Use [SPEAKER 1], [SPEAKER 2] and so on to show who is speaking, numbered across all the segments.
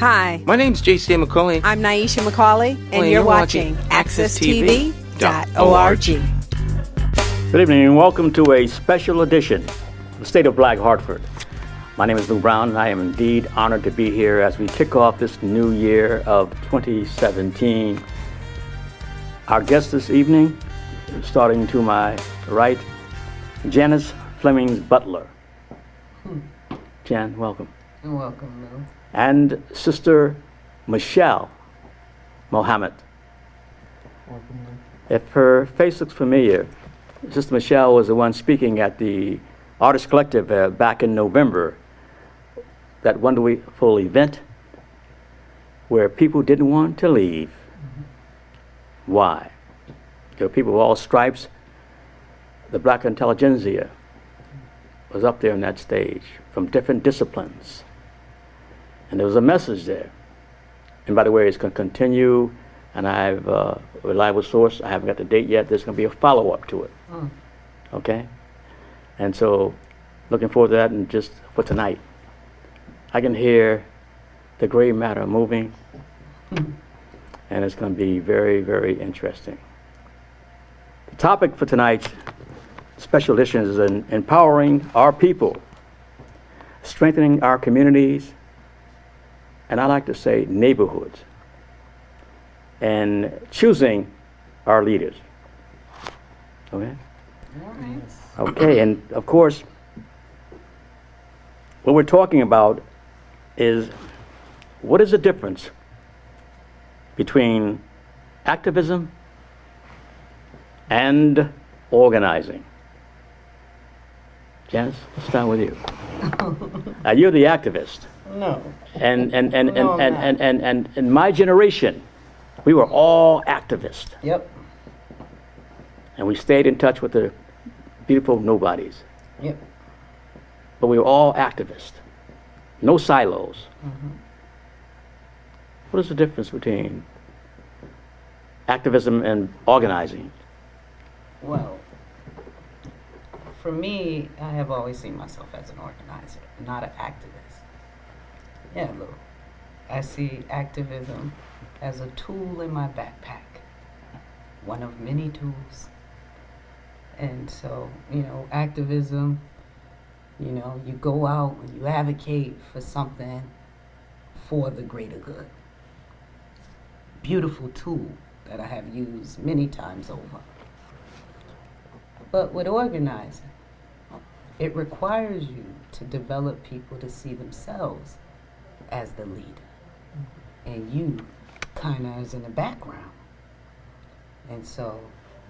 [SPEAKER 1] Hi,
[SPEAKER 2] My name's J.C. McCauley.
[SPEAKER 1] I'm Naisha McCauley, and you're watching AccessTV.org.
[SPEAKER 3] Good evening and welcome to a special edition of the State of Black Hartford. My name is Lew Brown and I am indeed honored to be here as we kick off this new year of 2017. Our guest this evening, starting to my right, Janice, Flemming's butler. Jan, welcome.
[SPEAKER 4] You're welcome, Lou.
[SPEAKER 3] And Sister Michelle Mohammed.
[SPEAKER 4] Welcome, Lou.
[SPEAKER 3] If her face looks familiar, Sister Michelle was the one speaking at the Artist Collective back in November, that wonderful event where people didn't want to leave. Mm-hmm. Why? There were people of all stripes. The black intelligentsia was up there on that stage from different disciplines. And there was a message there. And by the way, it's going to continue, and I have a reliable source. I haven't got the date yet. There's going to be a follow-up to it. Okay? And so, looking forward to that, and just for tonight. I can hear the gray matter moving, and it's going to be very, very interesting. The topic for tonight's special edition is empowering our people, strengthening our communities, and I like to say neighborhoods, and choosing our leaders. Okay? Okay, and of course, what we're talking about is what is the difference between activism and organizing? Janice, let's start with you. Now, you're the activist.
[SPEAKER 4] No.
[SPEAKER 3] And in my generation, we were all activists.
[SPEAKER 4] Yep.
[SPEAKER 3] And we stayed in touch with the beautiful nobodies.
[SPEAKER 4] Yep.
[SPEAKER 3] But we were all activists. No silos.
[SPEAKER 4] Mm-hmm.
[SPEAKER 3] What is the difference between activism and organizing?
[SPEAKER 4] Well, for me, I have always seen myself as an organizer, not an activist. Yeah, Lou. I see activism as a tool in my backpack, one of many tools. And so, activism, you go out and you advocate for something for the greater good. Beautiful tool that I have used many times over. But with organizing, it requires you to develop people to see themselves as the leader, and you kind of as in the background. And so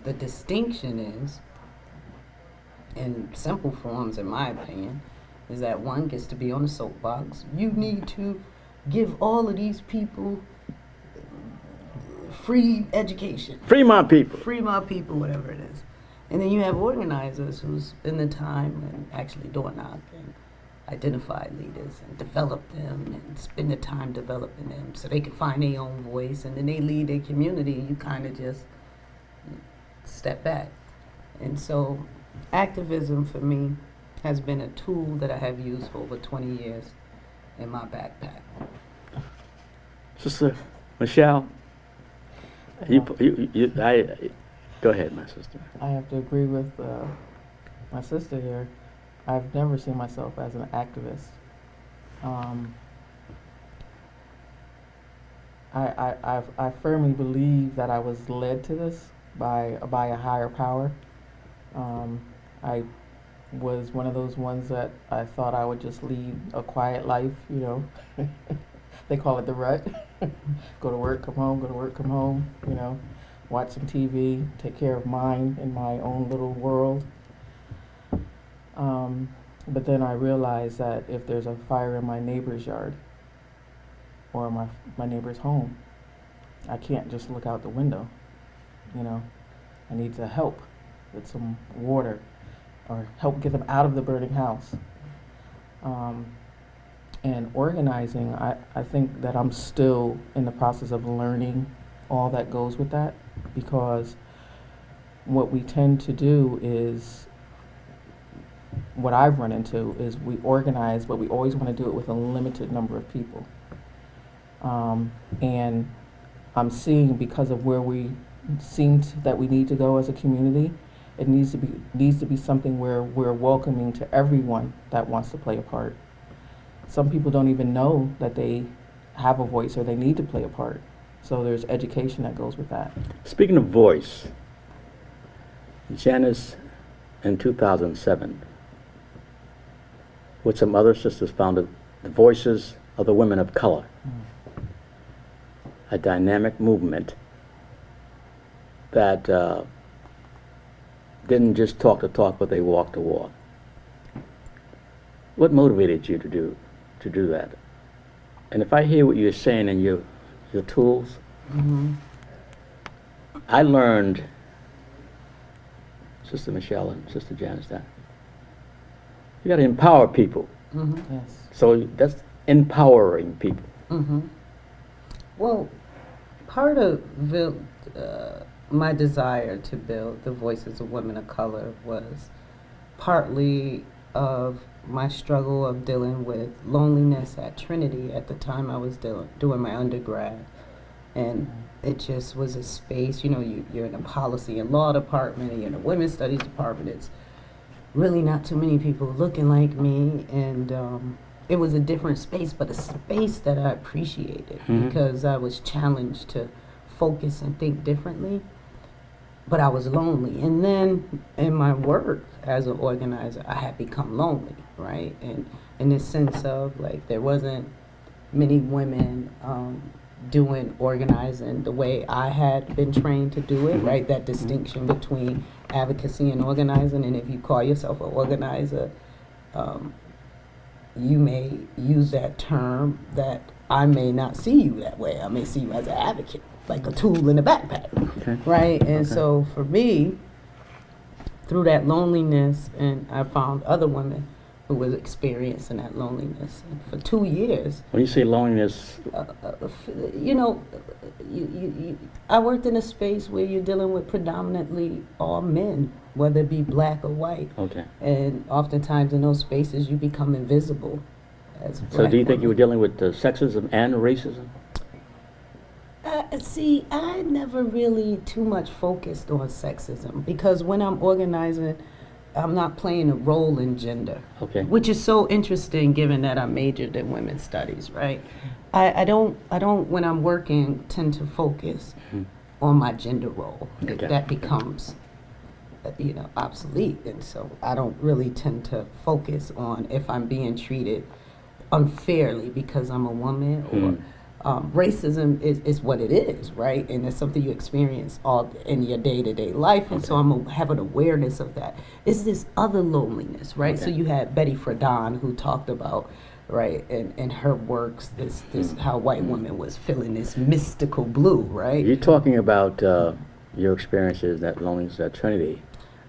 [SPEAKER 4] the distinction is, in simple forms in my opinion, is that one gets to be on the soapbox. You need to give all of these people free education.
[SPEAKER 3] Free my people.
[SPEAKER 4] Free my people, whatever it is. And then you have organizers who spend the time and actually door knock and identify leaders and develop them and spend the time developing them so they can find their own voice, and then they lead their community and you kind of just step back. And so activism for me has been a tool that I have used for over 20 years in my backpack.
[SPEAKER 3] Sister Michelle, go ahead, my sister.
[SPEAKER 5] I have to agree with my sister here. I've never seen myself as an activist. I firmly believe that I was led to this by a higher power. I was one of those ones that I thought I would just lead a quiet life, They call it the rut. Go to work, come home, go to work, come home, watch some TV, take care of mine in my own little world. But then I realized that if there's a fire in my neighbor's yard or my neighbor's home, I can't just look out the window, I need to help with some water or help get them out of the burning house. And organizing, I think that I'm still in the process of learning all that goes with that, because what we tend to do is, what I've run into is we organize, but we always want to do it with a limited number of people. And I'm seeing, because of where we that we need to go as a community, it needs to be something where we're welcoming to everyone that wants to play a part. Some people don't even know that they have a voice or they need to play a part. So there's education that goes with that.
[SPEAKER 3] Speaking of voice, Janice in 2007, with some other sisters, founded the Voices of the Women of Color, a dynamic movement that didn't just talk the talk, but they walked the walk. What motivated you to do that? And if I hear what you're saying in your tools, I learned, Sister Michelle and Sister Janice, that you got to empower people.
[SPEAKER 5] Yes.
[SPEAKER 3] So that's empowering people.
[SPEAKER 4] Well, part of my desire to build the Voices of Women of Color was partly of my struggle of dealing with loneliness at Trinity at the time I was doing my undergrad. And it just was a space, you know, you're in a policy and law department, and you're in a women's studies department. It's really not too many people looking like me, and it was a different space, but a space that I appreciated because I was challenged to focus and think differently, but I was lonely. And then in my work as an organizer, I had become lonely, right? And in this sense of, like, there wasn't many women doing organizing the way I had been trained to do it, right? That distinction between advocacy and organizing. And if you call yourself an organizer, you may use that term that I may not see you that way. I may see you as an advocate, like a tool in a backpack, right? And so for me, through that loneliness, and I found other women who was experiencing that loneliness. And for 2 years.
[SPEAKER 3] When you say loneliness,
[SPEAKER 4] you know, I worked in a space where you're dealing with predominantly all men, whether it be black or white.
[SPEAKER 3] okay.
[SPEAKER 4] And oftentimes in those spaces, you become invisible as
[SPEAKER 3] So do you think you were dealing with sexism and racism?
[SPEAKER 4] See, I never really too much focused on sexism, because when I'm organizing, I'm not playing a role in gender,
[SPEAKER 3] Okay.
[SPEAKER 4] which is so interesting given that I majored in women's studies, right? I don't when I'm working tend to focus on my gender role.
[SPEAKER 3] Okay.
[SPEAKER 4] That becomes obsolete, and so I don't really tend to focus on if I'm being treated unfairly because I'm a woman, or racism is what it is, right? And it's something you experience all in your day-to-day life, and so I'm have an awareness of that. It's this other loneliness, right?
[SPEAKER 3] Okay.
[SPEAKER 4] So you had Betty Friedan, who talked about, right, in her works, this how white women was feeling this mystical blue, right?
[SPEAKER 3] You're talking about your experiences, that loneliness at Trinity.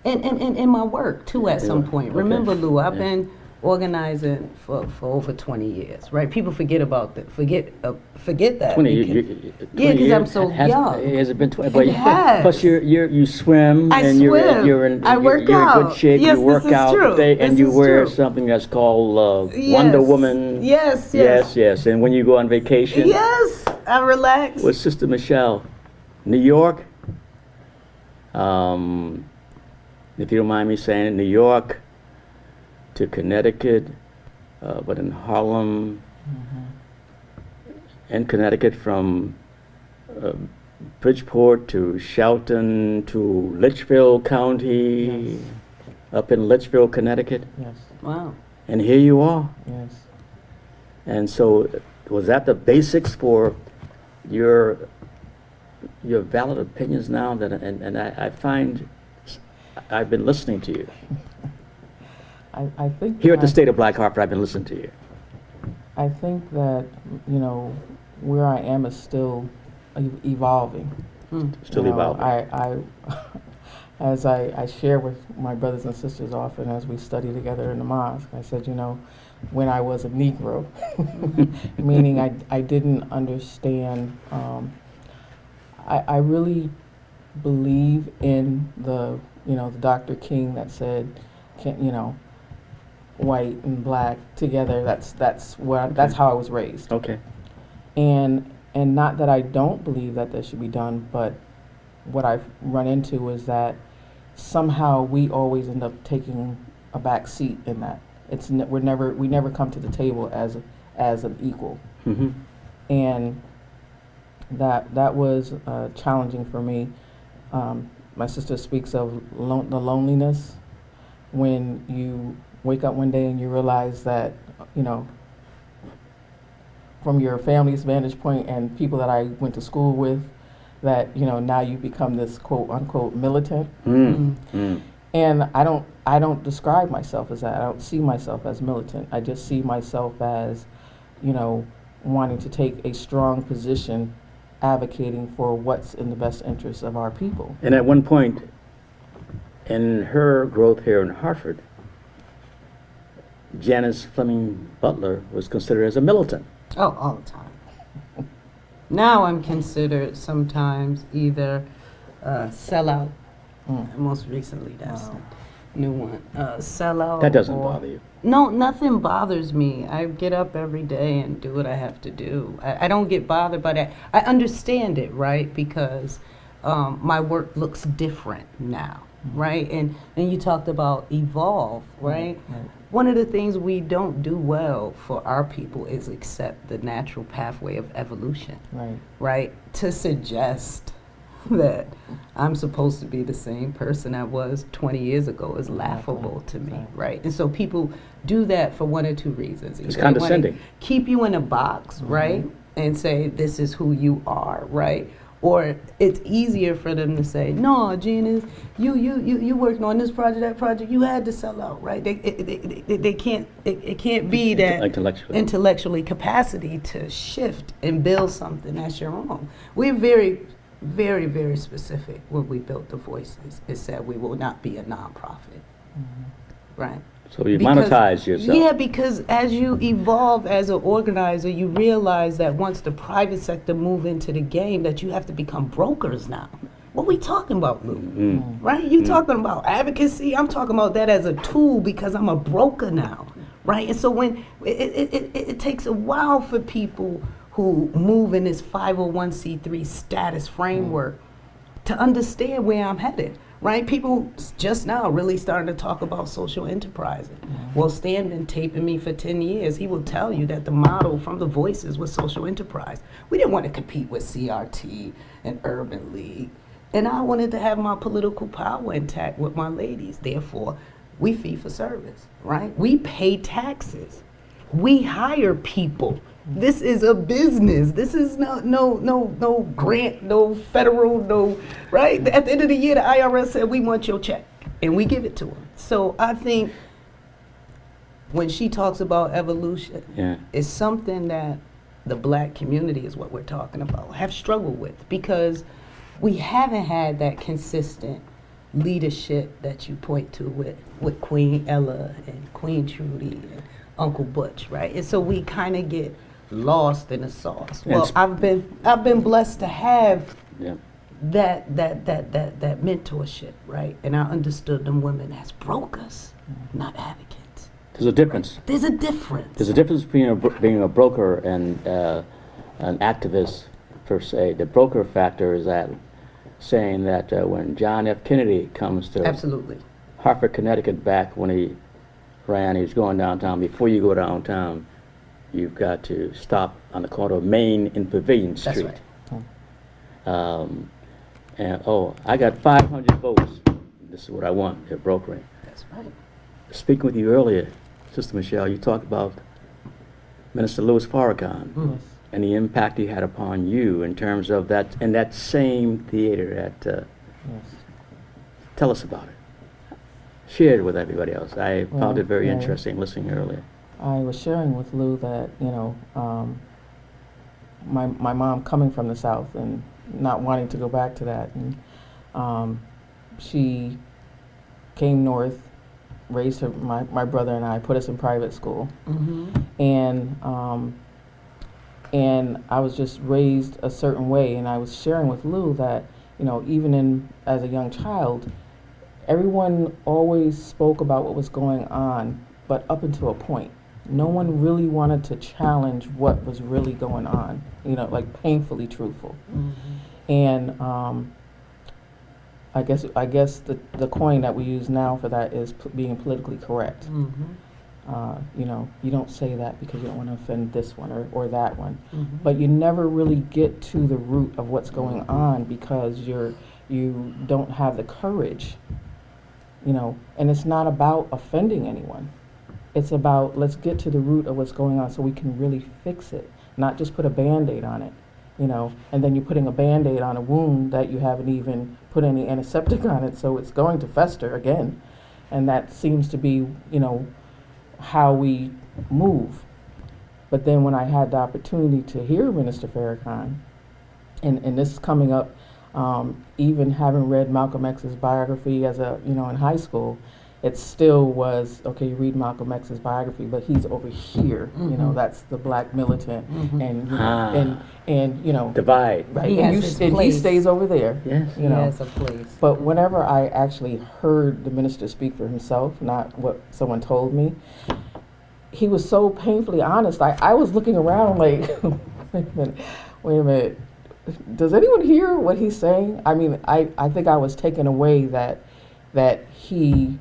[SPEAKER 4] And in my work too, at some point.
[SPEAKER 3] Okay.
[SPEAKER 4] Remember, Lew, I've been organizing for over 20 years, right? People forget about that. Forget that.
[SPEAKER 3] 20
[SPEAKER 4] because
[SPEAKER 3] years?
[SPEAKER 4] I'm so young.
[SPEAKER 3] Has it been 20?
[SPEAKER 4] It has.
[SPEAKER 3] Plus you swim,
[SPEAKER 4] I
[SPEAKER 3] and
[SPEAKER 4] swim.
[SPEAKER 3] you're in
[SPEAKER 4] I work
[SPEAKER 3] you're in
[SPEAKER 4] out.
[SPEAKER 3] good shape.
[SPEAKER 4] Yes,
[SPEAKER 3] you work
[SPEAKER 4] this is
[SPEAKER 3] out,
[SPEAKER 4] true.
[SPEAKER 3] and
[SPEAKER 4] This
[SPEAKER 3] you
[SPEAKER 4] is
[SPEAKER 3] wear
[SPEAKER 4] true.
[SPEAKER 3] something that's called
[SPEAKER 4] Yes.
[SPEAKER 3] Wonder Woman.
[SPEAKER 4] Yes.
[SPEAKER 3] Yes. And when you go on vacation,
[SPEAKER 4] Yes, I relax.
[SPEAKER 3] with Sister Michelle, New York. If you don't mind me saying it, New York to Connecticut, but in Harlem and Connecticut, from Bridgeport to Shelton to Litchfield County, up in Litchfield, Connecticut,
[SPEAKER 5] Yes.
[SPEAKER 4] Wow.
[SPEAKER 3] and here you are.
[SPEAKER 5] Yes.
[SPEAKER 3] And so, was that the basics for your valid opinions now? That and I find I've been listening to you
[SPEAKER 5] I think
[SPEAKER 3] here at the
[SPEAKER 5] that-
[SPEAKER 3] State of Black Hartford. I've been listening to you.
[SPEAKER 5] I think that, where I am is still evolving.
[SPEAKER 3] Still
[SPEAKER 5] You know,
[SPEAKER 3] evolving.
[SPEAKER 5] I as I share with my brothers and sisters often as we study together in the mosque, I said, when I was a Negro, meaning I didn't understand, I really believe in the Dr. King that said, white and black together. That's how I was raised.
[SPEAKER 3] Okay.
[SPEAKER 5] And not that I don't believe that this should be done, but what I've run into is that somehow we always end up taking a back seat in that. We never come to the table as an equal.
[SPEAKER 3] Mm-hmm.
[SPEAKER 5] And that was challenging for me. My sister speaks of the loneliness when you wake up one day and you realize that, from your family's vantage point and people that I went to school with, that now you become this quote unquote militant. And I don't describe myself as that. I don't see myself as militant. I just see myself as wanting to take a strong position advocating for what's in the best interest of our people.
[SPEAKER 3] And at one point in her growth here in Hartford, Janice Flemming Butler was considered as a militant.
[SPEAKER 4] Oh, all the time. Now I'm considered sometimes either sellout. Most recently, that's a new one. Sellout.
[SPEAKER 3] That doesn't bother you?
[SPEAKER 4] No, nothing bothers me. I get up every day and do what I have to do. I don't get bothered by that. I understand it, right? Because my work looks different now, right? And you talked about evolve, right? One of the things we don't do well for our people is accept the natural pathway of evolution, right? To suggest that I'm supposed to be the same person I was 20 years ago is laughable to me, right? And so people do that for one or two reasons.
[SPEAKER 3] It's condescending.
[SPEAKER 4] Keep you in a box, right? And say, this is who you are, right? Or it's easier for them to say, no, Janice, you working on this project, that project, you had to sell out, right? They can't, it can't be that intellectually capacity to shift and build something that's your own. We're very, very, very specific when we built the Voices. It said we will not be a nonprofit, right?
[SPEAKER 3] So you monetize yourself.
[SPEAKER 4] Yeah, because as you evolve as an organizer, you realize that once the private sector move into the game, that you have to become brokers now. What we talking about, Lew? Right? You talking about advocacy? I'm talking about that as a tool because I'm a broker now, right? And so when it takes a while for people who move in this 501c3 status framework to understand where I'm headed. Right? People just now really starting to talk about social enterprising. Well, Stan been taping me for 10 years. He will tell you that the model from the Voices was social enterprise. We didn't want to compete with CRT and Urban League. And I wanted to have my political power intact with my ladies. Therefore, we fee for service, right? We pay taxes. We hire people. This is a business. This is no grant, no federal, no, right? At the end of the year, the IRS said, we want your check, and we give it to them. So I think when she talks about evolution, it's something that the Black community is what we're talking about, have struggled with, because we haven't had that consistent leadership that you point to with Queen Ella and Queen Trudy and Uncle Butch, right? And so we kind of get lost in the sauce. Well, I've been blessed to have that mentorship, right? And I understood them women as brokers, not advocates.
[SPEAKER 3] There's a difference.
[SPEAKER 4] Right? There's a difference.
[SPEAKER 3] There's a difference between being a broker and an activist per se. The broker factor is that saying that when John F. Kennedy comes to Hartford, Connecticut, back when he ran, he was going downtown. Before you go downtown, you've got to stop on the corner of Main and Pavilion Street.
[SPEAKER 4] That's right.
[SPEAKER 3] And I got 500 votes. This is what I want. They're brokering.
[SPEAKER 4] That's right.
[SPEAKER 3] Speaking with you earlier, Sister Michelle, you talked about Minister Louis Farrakhan and the impact he had upon you in terms of that, in that same theater. Tell us about it. Share it with everybody else. I found it very interesting listening earlier.
[SPEAKER 5] I was sharing with Lew that, my mom coming from the South and not wanting to go back to that. And she came north, raised my brother and I, put us in private school. And I was just raised a certain way. And I was sharing with Lew that, even as a young child, everyone always spoke about what was going on, but up until a point. No one really wanted to challenge what was really going on, like painfully truthful. And I guess the coin that we use now for that is being politically correct. You don't say that because you don't want to offend this one or that one. But you never really get to the root of what's going on because you don't have the courage, and it's not about offending anyone. It's about, let's get to the root of what's going on so we can really fix it, not just put a Band-Aid on it, and then you're putting a Band-Aid on a wound that you haven't even put any antiseptic on it, so it's going to fester again. And that seems to be, how we move. But then when I had the opportunity to hear Minister Farrakhan, and this is coming up, even having read Malcolm X's biography as in high school, it still was, okay, you read Malcolm X's biography, but he's over here, that's the black militant, and
[SPEAKER 3] divide.
[SPEAKER 5] Right,
[SPEAKER 4] He
[SPEAKER 5] and,
[SPEAKER 4] has his
[SPEAKER 5] and he
[SPEAKER 4] place.
[SPEAKER 5] stays over there.
[SPEAKER 3] Yes.
[SPEAKER 4] He has a place.
[SPEAKER 5] But whenever I actually heard the minister speak for himself, not what someone told me, he was so painfully honest. I was looking around like, wait a minute. Does anyone hear what he's saying? I mean, I think I was taken away that he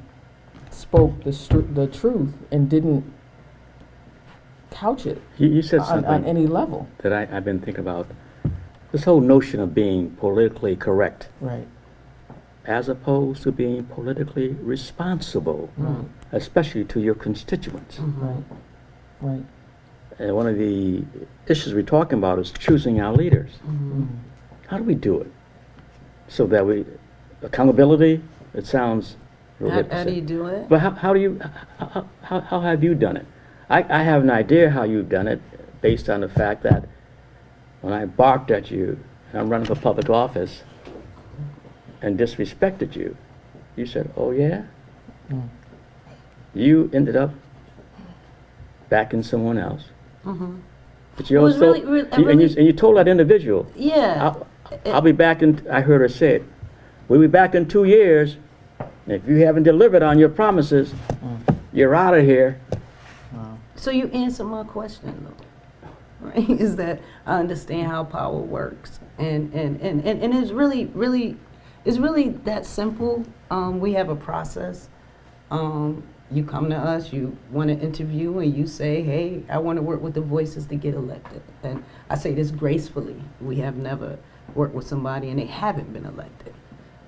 [SPEAKER 5] spoke the truth and didn't couch it
[SPEAKER 3] You said something
[SPEAKER 5] on any level.
[SPEAKER 3] that I've been thinking about. This whole notion of being politically correct
[SPEAKER 5] Right.
[SPEAKER 3] as opposed to being politically responsible, especially to your constituents.
[SPEAKER 5] Right. Right.
[SPEAKER 3] And one of the issues we're talking about is choosing our leaders. How do we do it? So that accountability, it sounds real good to
[SPEAKER 4] How do
[SPEAKER 3] say.
[SPEAKER 4] you do it?
[SPEAKER 3] But how have you done it? I have an idea how you've done it based on the fact that when I barked at you and I'm running for public office and disrespected you, you said, oh yeah? You ended up backing someone else. But you
[SPEAKER 4] It was
[SPEAKER 3] also,
[SPEAKER 4] really-
[SPEAKER 3] and you told that individual,
[SPEAKER 4] Yeah.
[SPEAKER 3] I'll be back in, I heard her say it, we'll be back in 2 years. If you haven't delivered on your promises, you're out of here.
[SPEAKER 4] So you answered my question, though, right? Is that I understand how power works, and it's really that simple. We have a process. You come to us, you want to interview, and you say, hey, I want to work with the voices to get elected. And I say this gracefully. We have never worked with somebody and they haven't been elected.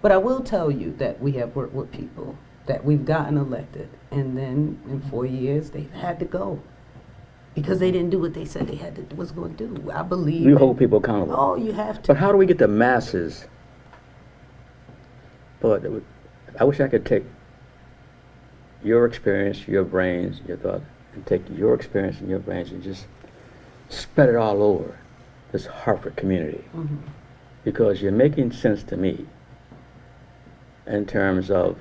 [SPEAKER 4] But I will tell you that we have worked with people that we've gotten elected, and then in 4 years they've had to go because they didn't do what they said they was going to do. I believe
[SPEAKER 3] You hold people accountable.
[SPEAKER 4] Oh, you have to.
[SPEAKER 3] But how do we get the masses? But I wish I could take your experience, your brains, your thought, and take your experience and your brains and just spread it all over this Hartford community. Because you're making sense to me in terms of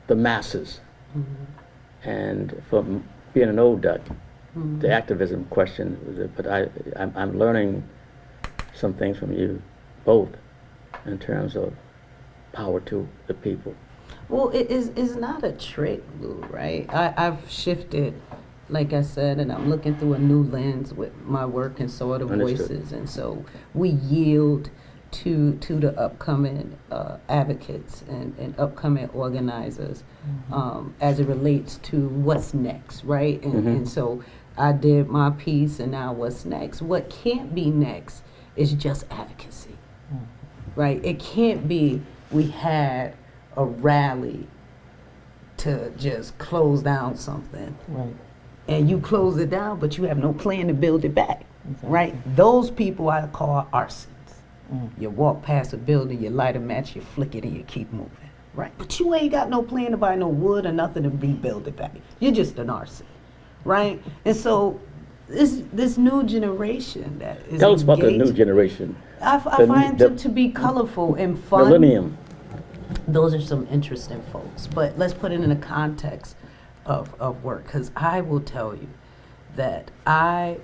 [SPEAKER 3] the masses. And from being an old duck, the activism question, but I'm learning some things from you both in terms of power to the people.
[SPEAKER 4] Well, it's not a trick, Lou, right? I've shifted, like I said, and I'm looking through a new lens with my work, and so are the
[SPEAKER 3] Understood.
[SPEAKER 4] voices. And so we yield to the upcoming advocates and upcoming organizers as it relates to what's next, right? And so I did my piece, and now what's next? What can't be next is just advocacy, right? It can't be we had a rally to just close down something.
[SPEAKER 5] Right.
[SPEAKER 4] And you close it down, but you have no plan to build it back,
[SPEAKER 5] Exactly.
[SPEAKER 4] right? Those people I call arsons. You walk past a building, you light a match, you flick it, and you keep moving, right? But you ain't got no plan to buy no wood or nothing to rebuild it back. You're just an arson, right? And so this new generation that is
[SPEAKER 3] Tell us about the new
[SPEAKER 4] engaged,
[SPEAKER 3] generation.
[SPEAKER 4] I find them to be colorful and fun.
[SPEAKER 3] Millennium.
[SPEAKER 4] Those are some interesting folks, but let's put it in the context of work, because I will tell you that I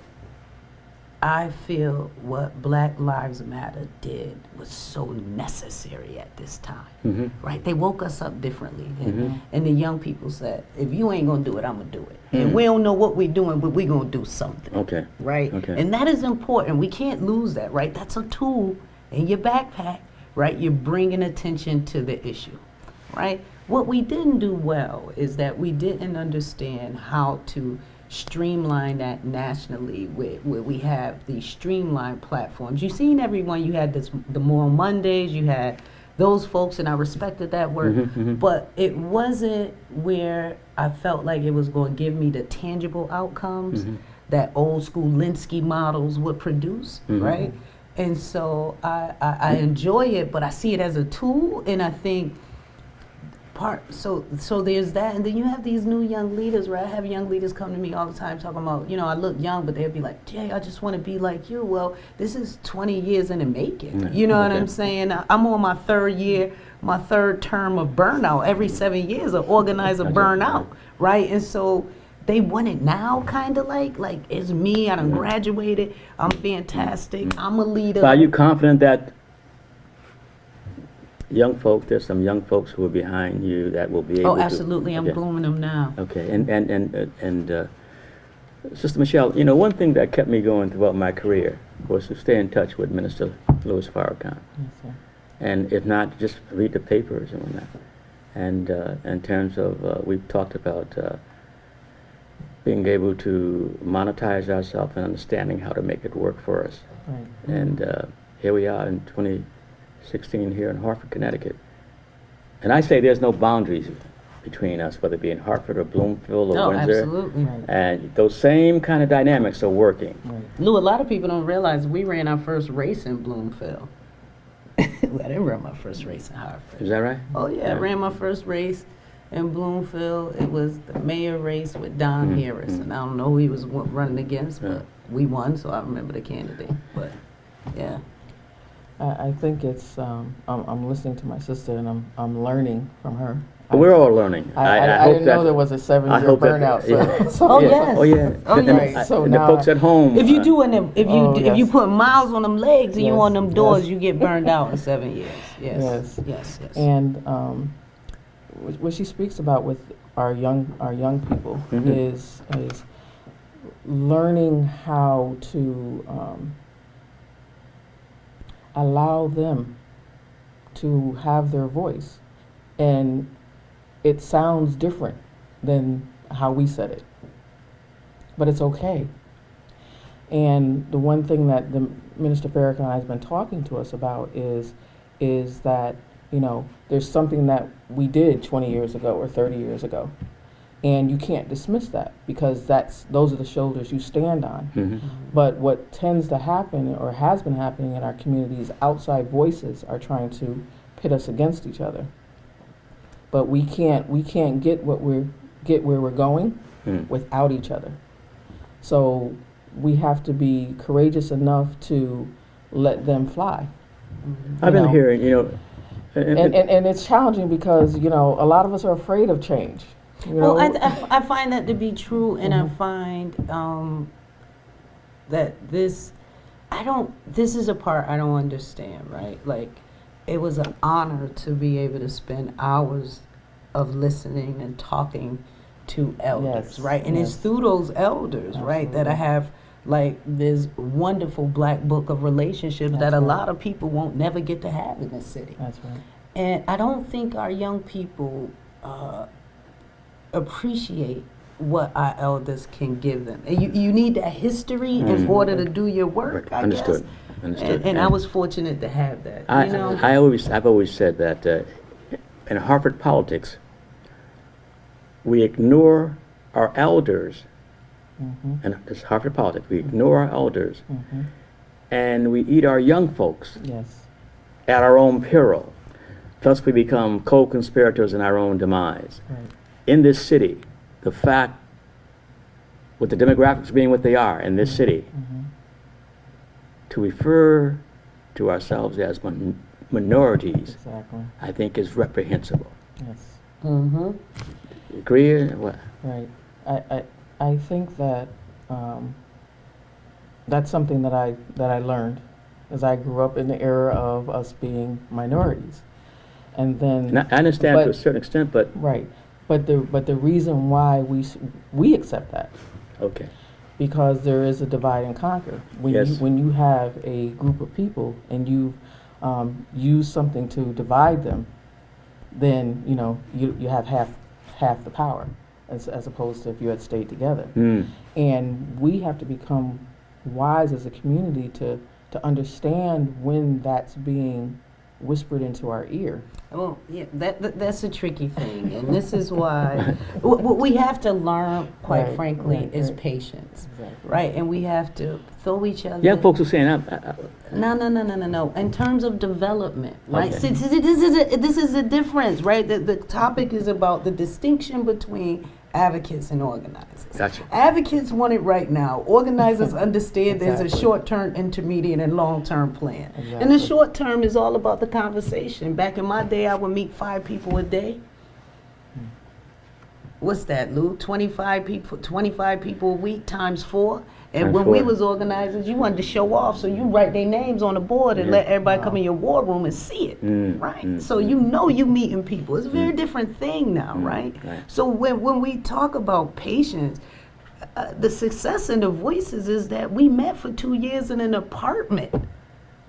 [SPEAKER 4] I feel what Black Lives Matter did was so necessary at this time, right? They woke us up differently. And the young people said, if you ain't gonna do it, I'm gonna do it. And we don't know what we're doing, but we're gonna do something.
[SPEAKER 3] Okay.
[SPEAKER 4] Right?
[SPEAKER 3] Okay.
[SPEAKER 4] And that is important. We can't lose that, right? That's a tool in your backpack, right? You're bringing attention to the issue, right? What we didn't do well is that we didn't understand how to streamline that nationally, where we have these streamlined platforms. You've seen everyone, you had the Moral Mondays, you had those folks, and I respected that work, but it wasn't where I felt like it was going to give me the tangible outcomes that old school Linsky models would produce, right? And so I enjoy it, but I see it as a tool, and I think so there's that, and then you have these new young leaders, right? I have young leaders come to me all the time talking about, you know, I look young, but they'll be like, Jay, I just want to be like you. Well, this is 20 years in the making. You know what I'm saying? I'm on my third term of burnout. Every 7 years, an organizer burnout, right? And so they want it now, kind of like it's me. I done graduated. I'm fantastic. I'm a leader.
[SPEAKER 3] But are you confident that there's some young folks who are behind you that will be able to?
[SPEAKER 4] Oh, absolutely. I'm grooming them now.
[SPEAKER 3] Okay, and Sister Michelle, you know, one thing that kept me going throughout my career was to stay in touch with Minister Louis Farrakhan.
[SPEAKER 5] Yes, sir.
[SPEAKER 3] And if not, just read the papers and whatnot. And in terms of, we've talked about being able to monetize ourselves and understanding how to make it work for us.
[SPEAKER 5] Right.
[SPEAKER 3] And here we are in 2016 here in Hartford, Connecticut. And I say there's no boundaries between us, whether it be in Hartford or Bloomfield or Windsor.
[SPEAKER 4] Absolutely.
[SPEAKER 5] Right.
[SPEAKER 3] And those same kind of dynamics are working.
[SPEAKER 5] Right.
[SPEAKER 4] Lou, a lot of people don't realize we ran our first race in Bloomfield. Well, I didn't run my first race in Hartford.
[SPEAKER 3] Is that right?
[SPEAKER 4] Oh, yeah, I ran my first race in Bloomfield. It was the mayor race with Don Harris, and I don't know who he was running against, but we won, so I remember the candidate. But, yeah.
[SPEAKER 5] I think it's, I'm listening to my sister, and I'm learning from her.
[SPEAKER 3] We're all learning.
[SPEAKER 5] I
[SPEAKER 3] hope
[SPEAKER 5] didn't
[SPEAKER 3] that-
[SPEAKER 5] know there was a 7-year
[SPEAKER 3] I hope that-
[SPEAKER 5] burnout.
[SPEAKER 3] yeah.
[SPEAKER 5] So
[SPEAKER 4] Oh, yes.
[SPEAKER 3] Oh, yeah.
[SPEAKER 4] Oh,
[SPEAKER 3] And-
[SPEAKER 4] yes.
[SPEAKER 3] and,
[SPEAKER 5] So
[SPEAKER 3] and the
[SPEAKER 5] now-
[SPEAKER 3] folks at home.
[SPEAKER 4] If you doing them, if you
[SPEAKER 5] yes.
[SPEAKER 4] put miles on them legs and you
[SPEAKER 5] Yes,
[SPEAKER 4] on them doors,
[SPEAKER 5] yes.
[SPEAKER 4] you get burned out in 7 years. Yes.
[SPEAKER 5] Yes.
[SPEAKER 4] Yes. Yes.
[SPEAKER 5] And what she speaks about with our young people is learning how to allow them to have their voice, and it sounds different than how we said it, but it's okay. And the one thing that the Minister Farrakhan has been talking to us about is that, you know, there's something that we did 20 years ago or 30 years ago, and you can't dismiss that because those are the shoulders you stand on. But what tends to happen, or has been happening in our communities, outside voices are trying to pit us against each other. But we can't get where we're going without each other. So we have to be courageous enough to let them fly.
[SPEAKER 3] I've been hearing, you know.
[SPEAKER 5] And it's challenging because, you know, a lot of us are afraid of change. You know?
[SPEAKER 4] Well, I find that to be true, and I find that this is a part I don't understand, right? Like, it was an honor to be able to spend hours of listening and talking to elders,
[SPEAKER 5] Yes,
[SPEAKER 4] right? And
[SPEAKER 5] yes.
[SPEAKER 4] it's through those elders, right, that I have like this wonderful black book of relationships that a lot of people won't never get to have in this city.
[SPEAKER 5] That's right.
[SPEAKER 4] And I don't think our young people appreciate what our elders can give them. And you need that history in order to do your work, I
[SPEAKER 3] Understood.
[SPEAKER 4] guess.
[SPEAKER 3] Understood.
[SPEAKER 4] And I was fortunate to have that. You know?
[SPEAKER 3] I've always said that in Hartford politics, we ignore our elders, and it's Hartford politics. We ignore our elders, and we eat our young folks
[SPEAKER 5] Yes.
[SPEAKER 3] at our own peril. Thus, we become co-conspirators in our own demise.
[SPEAKER 5] Right.
[SPEAKER 3] In this city, the fact, with the demographics being what they are in this city, to refer to ourselves as minorities,
[SPEAKER 5] Exactly.
[SPEAKER 3] I think is reprehensible.
[SPEAKER 5] Yes.
[SPEAKER 3] You agree or what?
[SPEAKER 5] Right. I think that that's something that I learned as I grew up in the era of us being minorities. And then
[SPEAKER 3] And I understand to a certain extent, but
[SPEAKER 5] right. But the reason why we accept that,
[SPEAKER 3] okay.
[SPEAKER 5] because there is a divide and conquer.
[SPEAKER 3] Yes.
[SPEAKER 5] When you have a group of people and you use something to divide them, then you have half the power, as opposed to if you had stayed together. And we have to become wise as a community to understand when that's being whispered into our ear.
[SPEAKER 4] Well, yeah, that's a tricky thing, and this is why what we have to learn, quite frankly, is patience, right? And we have to throw each other.
[SPEAKER 3] Young folks are saying,
[SPEAKER 4] No. In terms of development, right?
[SPEAKER 3] Okay.
[SPEAKER 4] See, this is the difference, right? The topic is about the distinction between advocates and organizers.
[SPEAKER 3] Gotcha.
[SPEAKER 4] Advocates want it right now. Organizers understand there's a
[SPEAKER 5] Exactly.
[SPEAKER 4] short-term, intermediate, and long-term plan.
[SPEAKER 5] Exactly.
[SPEAKER 4] And the short term is all about the conversation. Back in my day, I would meet 5 people a day. What's that, Lew? 25 people a week times 4. And
[SPEAKER 3] Times
[SPEAKER 4] when
[SPEAKER 3] 4.
[SPEAKER 4] we was organizers, you wanted to show off, so you write their names on the board and
[SPEAKER 3] Yeah.
[SPEAKER 4] let everybody come in your war room and see it, right? So you meeting people. It's a very different thing now, right?
[SPEAKER 3] Right.
[SPEAKER 4] So when we talk about patience, the success in the Voices is that we met for 2 years in an apartment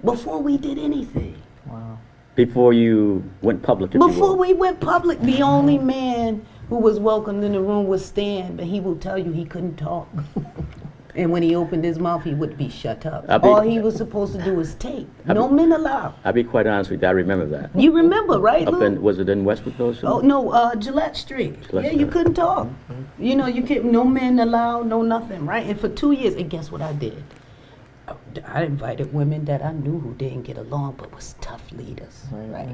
[SPEAKER 4] before we did anything.
[SPEAKER 5] Wow.
[SPEAKER 3] before you went public, if you
[SPEAKER 4] Before
[SPEAKER 3] will.
[SPEAKER 4] we went public, the only man who was welcomed in the room was Stan, but he will tell you he couldn't talk. And when he opened his mouth, he would be shut up. All he was supposed to do was take. No men allowed.
[SPEAKER 3] I'll be quite honest with you, I remember that.
[SPEAKER 4] You remember, right,
[SPEAKER 3] Up
[SPEAKER 4] Lew?
[SPEAKER 3] in, was it in Westwood those?
[SPEAKER 4] Oh, no, Gillette Street.
[SPEAKER 3] Gillette
[SPEAKER 4] Yeah, you
[SPEAKER 3] Street.
[SPEAKER 4] couldn't talk. You know, you couldn't, no men allowed, no nothing, right? And for 2 years, and guess what I did? I invited women that I knew who didn't get along, but was tough leaders, right?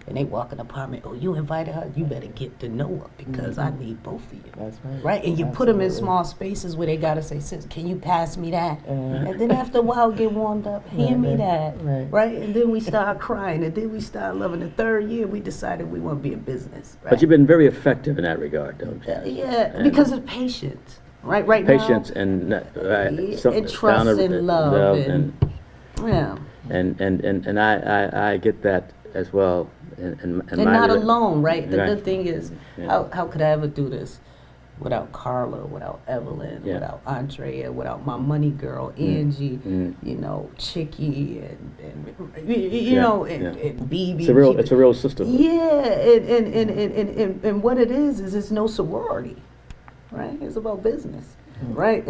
[SPEAKER 4] And they walk in the apartment, oh, you invited her? You better get to know her, because I need both of you.
[SPEAKER 5] That's right.
[SPEAKER 4] Right? And you put them in
[SPEAKER 5] Absolutely.
[SPEAKER 4] small spaces where they got to say, sis, can you pass me that? And then after a while, get warmed up, hand me that. Right? And then we start crying, and then we start loving. The third year, we decided we want to be in business. Right?
[SPEAKER 3] But you've been very effective in that regard, though.
[SPEAKER 4] Yeah,
[SPEAKER 3] And
[SPEAKER 4] because of patience. Right
[SPEAKER 3] patience
[SPEAKER 4] now.
[SPEAKER 3] and
[SPEAKER 4] And trust and love. Yeah.
[SPEAKER 3] And I get that as well. In
[SPEAKER 4] And
[SPEAKER 3] my
[SPEAKER 4] not
[SPEAKER 3] rela-
[SPEAKER 4] alone, right? The
[SPEAKER 3] Right.
[SPEAKER 4] good thing is,
[SPEAKER 3] Yeah.
[SPEAKER 4] how could I ever do this without Carla, without Evelyn,
[SPEAKER 3] Yeah.
[SPEAKER 4] without Andrea, without my money girl, Angie, you know, Chicky, and you
[SPEAKER 3] Yeah,
[SPEAKER 4] know,
[SPEAKER 3] yeah.
[SPEAKER 4] and BB.
[SPEAKER 3] It's a real system.
[SPEAKER 4] Yeah, and what it is it's no sorority, right? It's about business, right?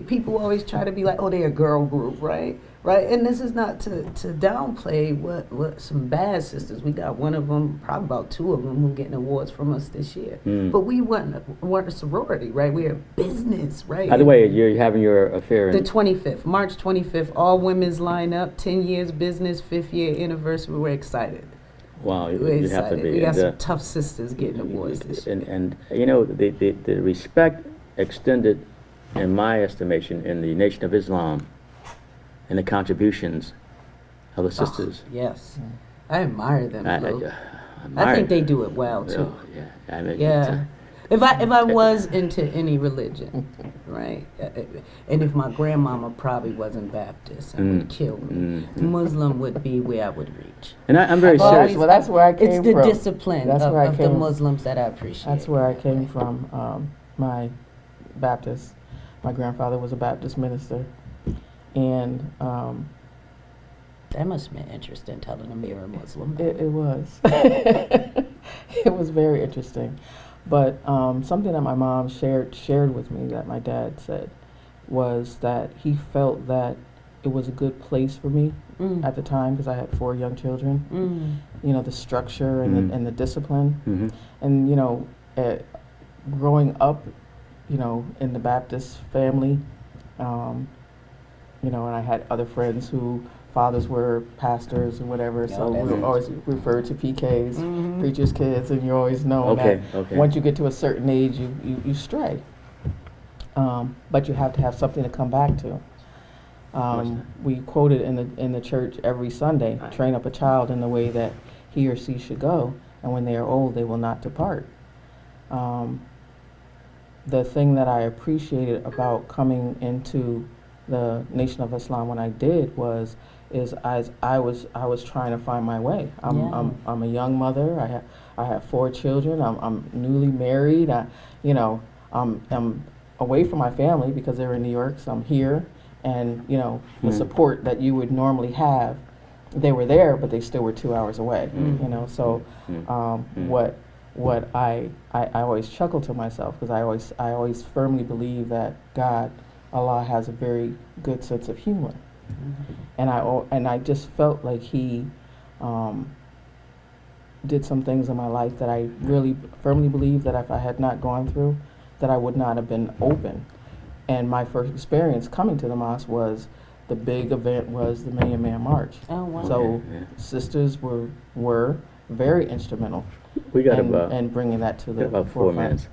[SPEAKER 4] People always try to be like, oh, they're a girl group, right? Right, and this is not to downplay what some bad sisters. We got one of them, probably about two of them, who getting awards from us this year. But we weren't a sorority, right? We're a business, right?
[SPEAKER 3] By the way, you're having your affair
[SPEAKER 4] The
[SPEAKER 3] in
[SPEAKER 4] 25th, March 25th, all women's line up, 10 years business, 5th year anniversary. We're excited.
[SPEAKER 3] wow, you
[SPEAKER 4] We're
[SPEAKER 3] have to
[SPEAKER 4] excited.
[SPEAKER 3] be.
[SPEAKER 4] We got
[SPEAKER 3] And,
[SPEAKER 4] some tough sisters getting awards this year.
[SPEAKER 3] and you know, the respect extended, in my estimation, in the Nation of Islam, and the contributions of the sisters.
[SPEAKER 4] Yes, I admire them.
[SPEAKER 3] I
[SPEAKER 4] Lew. I
[SPEAKER 3] admire
[SPEAKER 4] think they
[SPEAKER 3] it.
[SPEAKER 4] do it well too.
[SPEAKER 3] Oh, yeah. I mean,
[SPEAKER 4] Yeah. If I was into any religion, right, and if my grandmama probably wasn't Baptist and would kill me, Muslim would be where I would reach.
[SPEAKER 3] and I'm very
[SPEAKER 5] Well,
[SPEAKER 3] serious.
[SPEAKER 5] well, that's where I came
[SPEAKER 4] It's the
[SPEAKER 5] from.
[SPEAKER 4] discipline
[SPEAKER 5] That's where I
[SPEAKER 4] of the
[SPEAKER 5] came-
[SPEAKER 4] Muslims that I appreciate.
[SPEAKER 5] That's where I came from. My Baptist, my grandfather was a Baptist minister, and
[SPEAKER 4] That must have been interesting telling them you're a Muslim.
[SPEAKER 5] it was. It was very interesting. But something that my mom shared with me that my dad said was that he felt that it was a good place for me at the time, because I had 4 young children. You know, the structure and the discipline. And, you know, growing up, you know, in the Baptist family, you know, and I had other friends who fathers were pastors and whatever, so we were always referred to PKs, preachers' kids, and you always know that once you get to a certain age, you stray. But you have to have something to come back to. We quoted in the church every Sunday, train up a child in the way that he or she should go, and when they are old, they will not depart. The thing that I appreciated about coming into the Nation of Islam when I did is as I was trying to find my way. I'm a young mother. I have 4 children. I'm newly married. I'm away from my family because they're in New York, so I'm here. And the support that you would normally have, they were there, but they still were 2 hours away. So what I always chuckle to myself, because I always firmly believe that Allah has a very good sense of humor. And I just felt like he did some things in my life that I really firmly believe that if I had not gone through, that I would not have been open. And my first experience coming to the mosque was the big event was the Million Man March.
[SPEAKER 4] Oh, wow.
[SPEAKER 5] So sisters were very instrumental
[SPEAKER 3] We got
[SPEAKER 5] in bringing that to the
[SPEAKER 3] about 4
[SPEAKER 5] forefront.
[SPEAKER 3] minutes.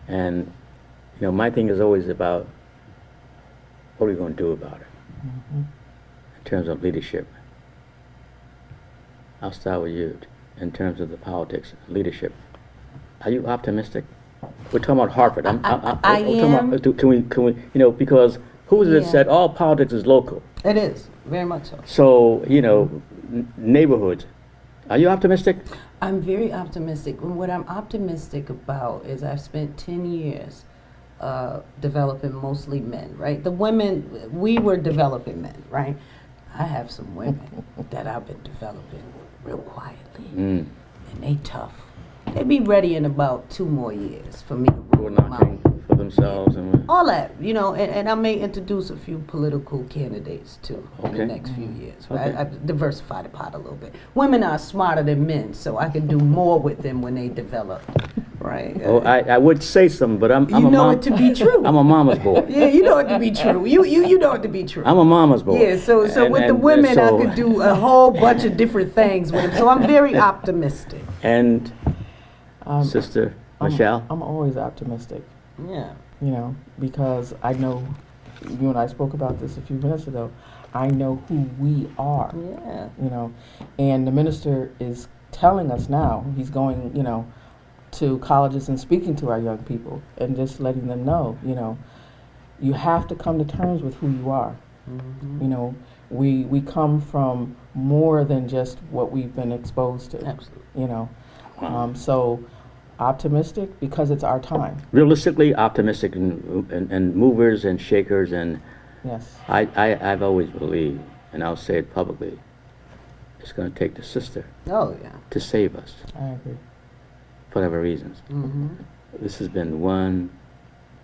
[SPEAKER 3] And, my thing is always about what are we going to do about it in terms of leadership. I'll start with you. In terms of the politics, leadership, are you optimistic? We're talking about Hartford. I'm talking
[SPEAKER 4] am.
[SPEAKER 3] about, can we, because who is it that said all politics is local?
[SPEAKER 4] It is, very much so.
[SPEAKER 3] So, neighborhoods. Are you optimistic?
[SPEAKER 4] I'm very optimistic. And what I'm optimistic about is I've spent 10 years developing mostly men, right? The women, we were developing men, right? I have some women that I've been developing real quietly. And they tough. They be ready in about 2 more years for me to rule them out.
[SPEAKER 3] Knocking for themselves and
[SPEAKER 4] All that, and I may introduce a few political candidates too in the next few years. Right?
[SPEAKER 3] Okay.
[SPEAKER 4] I've diversified the pot a little bit. Women are smarter than men, so I can do more with them when they develop. Right?
[SPEAKER 3] Oh, I would say something, but I'm a
[SPEAKER 4] You know
[SPEAKER 3] mom.
[SPEAKER 4] it to be true.
[SPEAKER 3] I'm a mama's boy.
[SPEAKER 4] Yeah, you know it to be true. You know it to be true.
[SPEAKER 3] I'm a mama's boy.
[SPEAKER 4] Yeah, so with the women, I could do a whole bunch of different things with them. So I'm very optimistic.
[SPEAKER 3] And Sister Michelle?
[SPEAKER 5] I'm always optimistic.
[SPEAKER 4] Yeah.
[SPEAKER 5] Because I know, you and I spoke about this a few minutes ago, I know who we are.
[SPEAKER 4] Yeah.
[SPEAKER 5] And the minister is telling us now, he's going, to colleges and speaking to our young people and just letting them know, you have to come to terms with who you are. We come from more than just what we've been exposed to.
[SPEAKER 4] Absolutely.
[SPEAKER 5] So optimistic because it's our time.
[SPEAKER 3] Realistically optimistic and movers and shakers, and
[SPEAKER 5] Yes.
[SPEAKER 3] I've always believed, and I'll say it publicly, it's going to take the sister
[SPEAKER 4] Oh, yeah.
[SPEAKER 3] to save us
[SPEAKER 5] I agree.
[SPEAKER 3] for whatever reasons. This has been one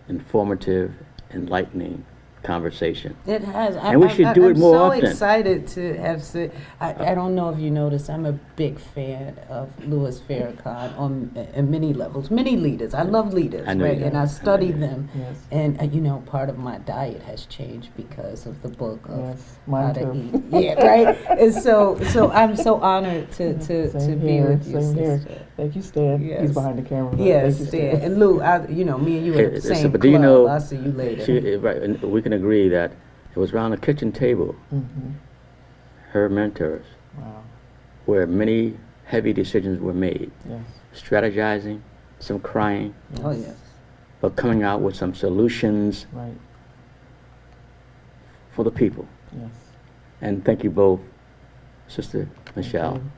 [SPEAKER 3] informative, enlightening conversation.
[SPEAKER 4] It has.
[SPEAKER 3] And we should do it more often.
[SPEAKER 4] I'm so excited to have said. I don't know if you noticed. I'm a big fan of Louis Farrakhan on many levels, many leaders. I love leaders,
[SPEAKER 3] I know
[SPEAKER 4] right?
[SPEAKER 3] you do.
[SPEAKER 4] And I study them.
[SPEAKER 5] Yes.
[SPEAKER 4] And part of my diet has changed because of the book of
[SPEAKER 5] Yes, mine
[SPEAKER 4] how to
[SPEAKER 5] too.
[SPEAKER 4] eat. Yeah, right. And so I'm so honored to
[SPEAKER 5] Same
[SPEAKER 4] be
[SPEAKER 5] here,
[SPEAKER 4] with you,
[SPEAKER 5] same here.
[SPEAKER 4] sister.
[SPEAKER 5] Thank you, Stan.
[SPEAKER 4] Yes.
[SPEAKER 5] He's behind the camera. but
[SPEAKER 4] Yes,
[SPEAKER 5] thank you,
[SPEAKER 4] yeah. And Lou, me and you are in the
[SPEAKER 3] Okay,
[SPEAKER 4] same
[SPEAKER 3] but
[SPEAKER 4] club.
[SPEAKER 3] do you know,
[SPEAKER 4] I'll see you later.
[SPEAKER 3] right, and we can agree that it was around the kitchen table, her mentors,
[SPEAKER 5] Wow.
[SPEAKER 3] where many heavy decisions were made,
[SPEAKER 5] Yes.
[SPEAKER 3] strategizing, some crying,
[SPEAKER 4] Oh, yes.
[SPEAKER 3] but coming out with some solutions
[SPEAKER 5] Right.
[SPEAKER 3] for the people.
[SPEAKER 5] Yes.
[SPEAKER 3] And thank you both, Sister Michelle
[SPEAKER 5] Thank you.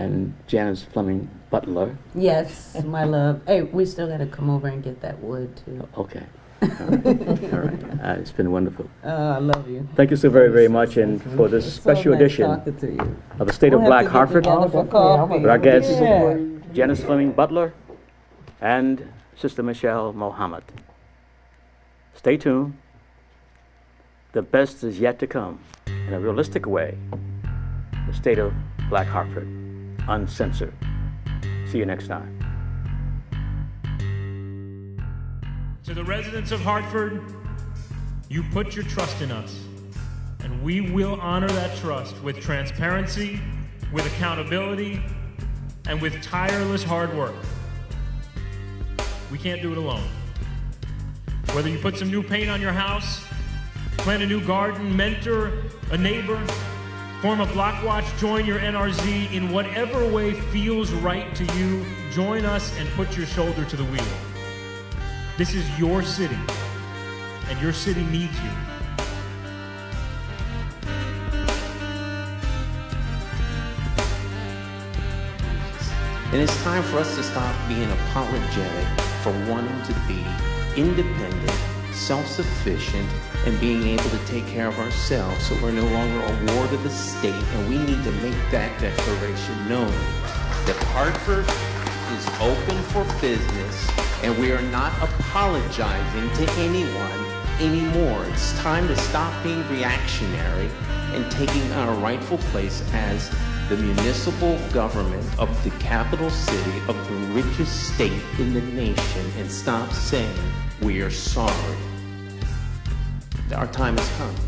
[SPEAKER 3] and Janice Flemming Butler.
[SPEAKER 4] Yes, my love. Hey, we still got to come over and get that wood, too.
[SPEAKER 3] Okay. All right. All right. It's been wonderful.
[SPEAKER 4] I love you.
[SPEAKER 3] Thank you so very, very much, and for this
[SPEAKER 4] It's so
[SPEAKER 3] special
[SPEAKER 4] nice
[SPEAKER 3] edition
[SPEAKER 4] talking to you.
[SPEAKER 3] of the State
[SPEAKER 4] We'll
[SPEAKER 3] of
[SPEAKER 4] have
[SPEAKER 3] Black
[SPEAKER 4] to get
[SPEAKER 3] Hartford
[SPEAKER 4] together for
[SPEAKER 5] definitely. I'm
[SPEAKER 4] coffee.
[SPEAKER 3] with our guests,
[SPEAKER 4] Yeah.
[SPEAKER 3] Janice Flemming Butler and Sister Michelle Mohammed. Stay tuned. The best is yet to come in a realistic way. The State of Black Hartford, Uncensored. See you next time.
[SPEAKER 2] To the residents of Hartford, you put your trust in us, and we will honor that trust with transparency, with accountability, and with tireless hard work. We can't do it alone. Whether you put some new paint on your house, plant a new garden, mentor a neighbor, form a block watch, join your NRZ, in whatever way feels right to you, join us and put your shoulder to the wheel. This is your city. and your city needs you.
[SPEAKER 6] And it's time for us to stop being apologetic for wanting to be independent, self-sufficient, and being able to take care of ourselves, so we're no longer a ward of the state. And we need to make that declaration known, that Hartford is open for business, and we are not apologizing to anyone anymore. It's time to stop being reactionary and taking our rightful place as the municipal government of the capital city of the richest state in the nation, and stop saying we are sorry. Our time has come.